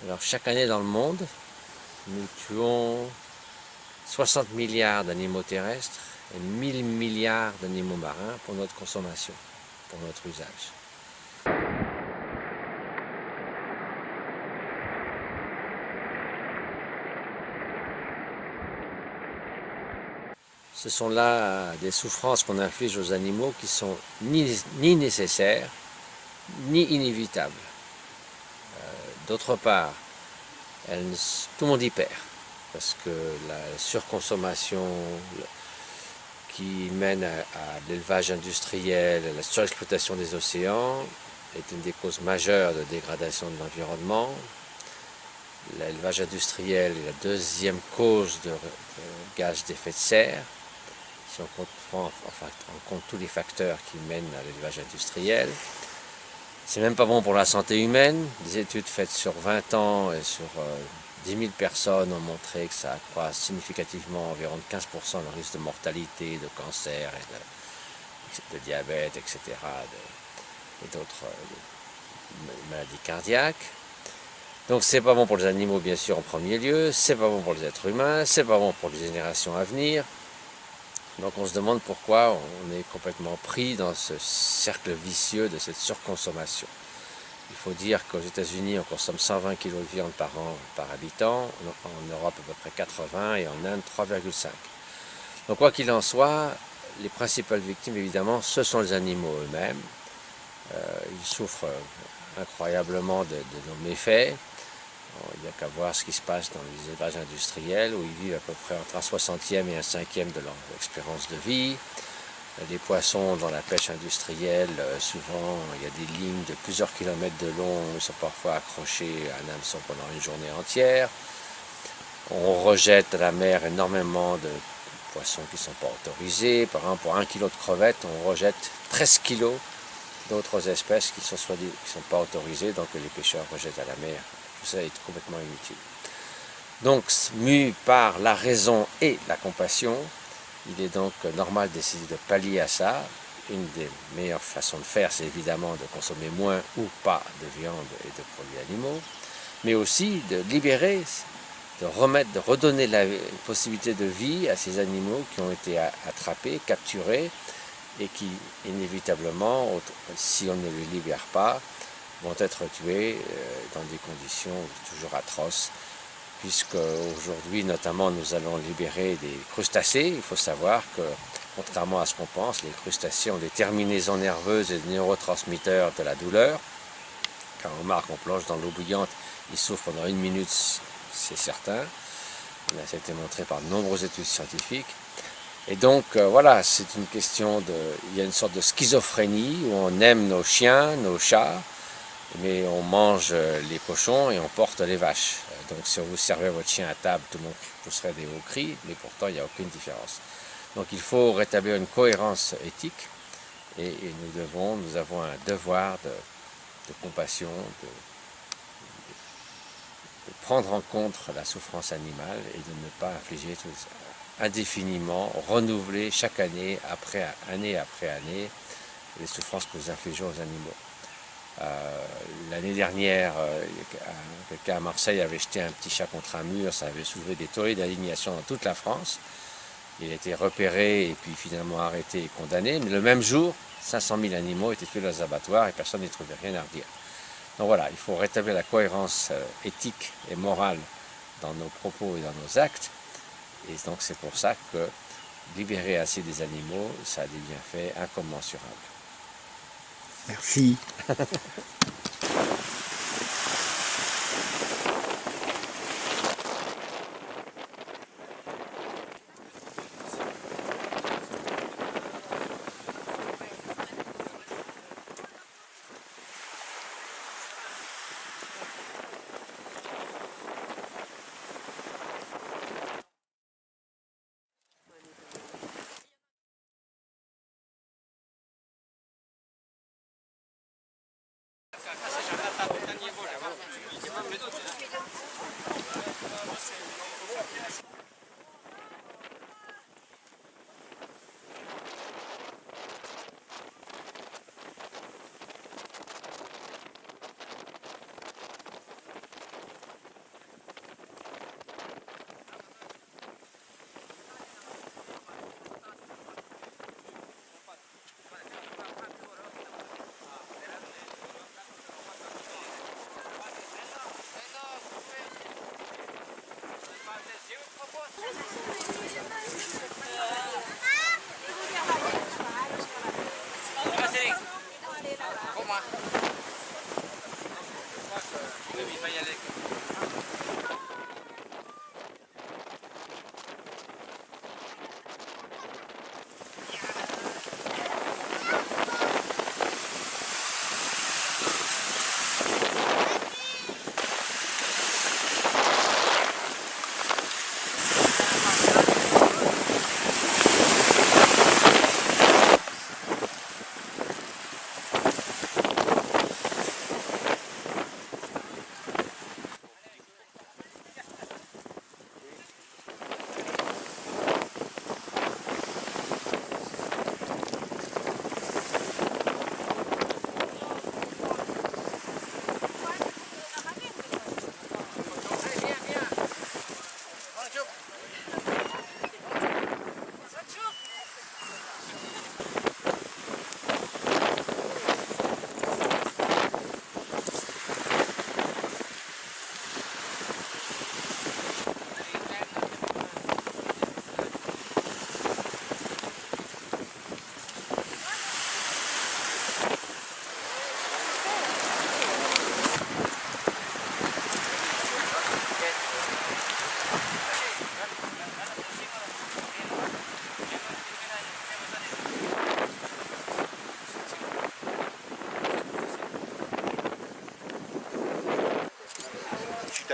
Alors chaque année dans le monde, nous tuons 60 milliards d'animaux terrestres et 1000 milliards d'animaux marins pour notre consommation, pour notre usage. Ce sont là des souffrances qu'on inflige aux animaux qui sont ni nécessaires, ni inévitables. D'autre part, tout le monde y perd, parce que la surconsommation qui mène à l'élevage industriel, à la surexploitation des océans, est une des causes majeures de dégradation de l'environnement. L'élevage industriel est la deuxième cause de gaz d'effet de serre, si on prend en compte tous les facteurs qui mènent à l'élevage industriel. C'est même pas bon pour la santé humaine. Des études faites sur 20 ans et sur 10 000 personnes ont montré que ça accroît significativement environ de 15% le risque de mortalité, de cancer et de diabète, etc. et d'autres maladies cardiaques. Donc c'est pas bon pour les animaux bien sûr en premier lieu, c'est pas bon pour les êtres humains, c'est pas bon pour les générations à venir. Donc on se demande pourquoi on est complètement pris dans ce cercle vicieux de cette surconsommation. Il faut dire qu'aux États-Unis, on consomme 120 kg de viande par an par habitant, en Europe à peu près 80 et en Inde 3,5. Donc quoi qu'il en soit, les principales victimes évidemment, ce sont les animaux eux-mêmes. Ils souffrent incroyablement de nos méfaits. Il n'y a qu'à voir ce qui se passe dans les élevages industriels où ils vivent à peu près entre un 60e et un 5e de leur expérience de vie. Les poissons dans la pêche industrielle, souvent il y a des lignes de plusieurs kilomètres de long, ils sont parfois accrochés à un hameçon pendant une journée entière. On rejette à la mer énormément de poissons qui ne sont pas autorisés. Par exemple, pour 1 kg de crevettes, on rejette 13 kg d'autres espèces qui ne sont pas autorisées, donc les pêcheurs rejettent à la mer. Tout ça est complètement inutile. Donc, mu par la raison et la compassion, il est donc normal d'essayer de pallier à ça. Une des meilleures façons de faire, c'est évidemment de consommer moins ou pas de viande et de produits animaux, mais aussi de libérer, de redonner la possibilité de vie à ces animaux qui ont été attrapés, capturés, et qui, inévitablement, si on ne les libère pas, vont être tués dans des conditions toujours atroces, puisque aujourd'hui, notamment, nous allons libérer des crustacés. Il faut savoir que, contrairement à ce qu'on pense, les crustacés ont des terminaisons nerveuses et des neurotransmetteurs de la douleur. Quand on marque, on plonge dans l'eau bouillante, ils souffrent pendant 1 minute, c'est certain. Ça a été montré par de nombreuses études scientifiques. Et donc, voilà, c'est une question de... Il y a une sorte de schizophrénie où on aime nos chiens, nos chats, mais on mange les cochons et on porte les vaches. Donc si vous servez votre chien à table, tout le monde pousserait des hauts cris, mais pourtant il n'y a aucune différence. Donc il faut rétablir une cohérence éthique et nous avons un devoir de compassion, de prendre en compte la souffrance animale et de ne pas infliger tout ça, indéfiniment, renouveler chaque année après année les souffrances que nous infligeons aux animaux. L'année dernière, quelqu'un à Marseille avait jeté un petit chat contre un mur, ça avait soulevé des tollés d'indignation dans toute la France. Il a été repéré et puis finalement arrêté et condamné, mais le même jour, 500 000 animaux étaient tués dans les abattoirs et personne n'y trouvait rien à redire. Donc voilà, il faut rétablir la cohérence éthique et morale dans nos propos et dans nos actes. Et donc c'est pour ça que libérer assez des animaux, ça a des bienfaits incommensurables. Merci.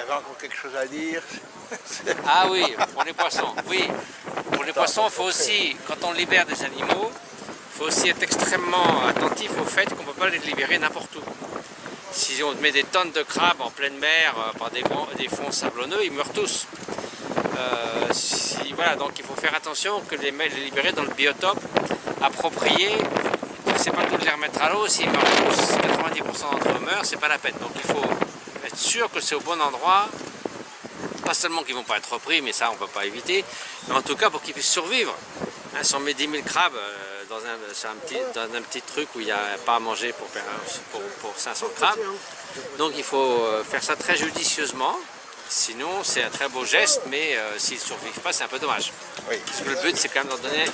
avez encore quelque chose à dire? Ah oui, pour les poissons, oui. Pour les poissons, il faut aussi, quand on libère des animaux, il faut aussi être extrêmement attentif au fait qu'on ne peut pas les libérer n'importe où. Si on met des tonnes de crabes en pleine mer par des fonds sablonneux, ils meurent tous. Voilà, donc il faut faire attention que les libérer dans le biotope approprié. C'est pas tout de les remettre à l'eau, s'ils meurent tous, 90% d'entre eux meurent, c'est pas la peine. Donc il faut être sûr que c'est au bon endroit. Pas seulement qu'ils ne vont pas être repris, mais ça on ne peut pas éviter, mais en tout cas pour qu'ils puissent survivre. Hein, si on met 10 000 crabes dans un petit truc où il n'y a pas à manger pour 500 crabes, donc il faut faire ça très judicieusement, sinon c'est un très beau geste, mais s'ils ne survivent pas c'est un peu dommage. Oui. Parce que le but c'est quand même de leur donner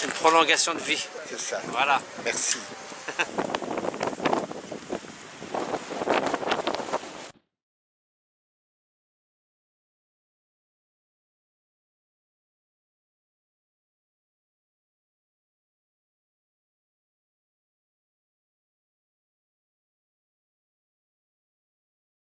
une prolongation de vie. C'est ça. Voilà. Merci.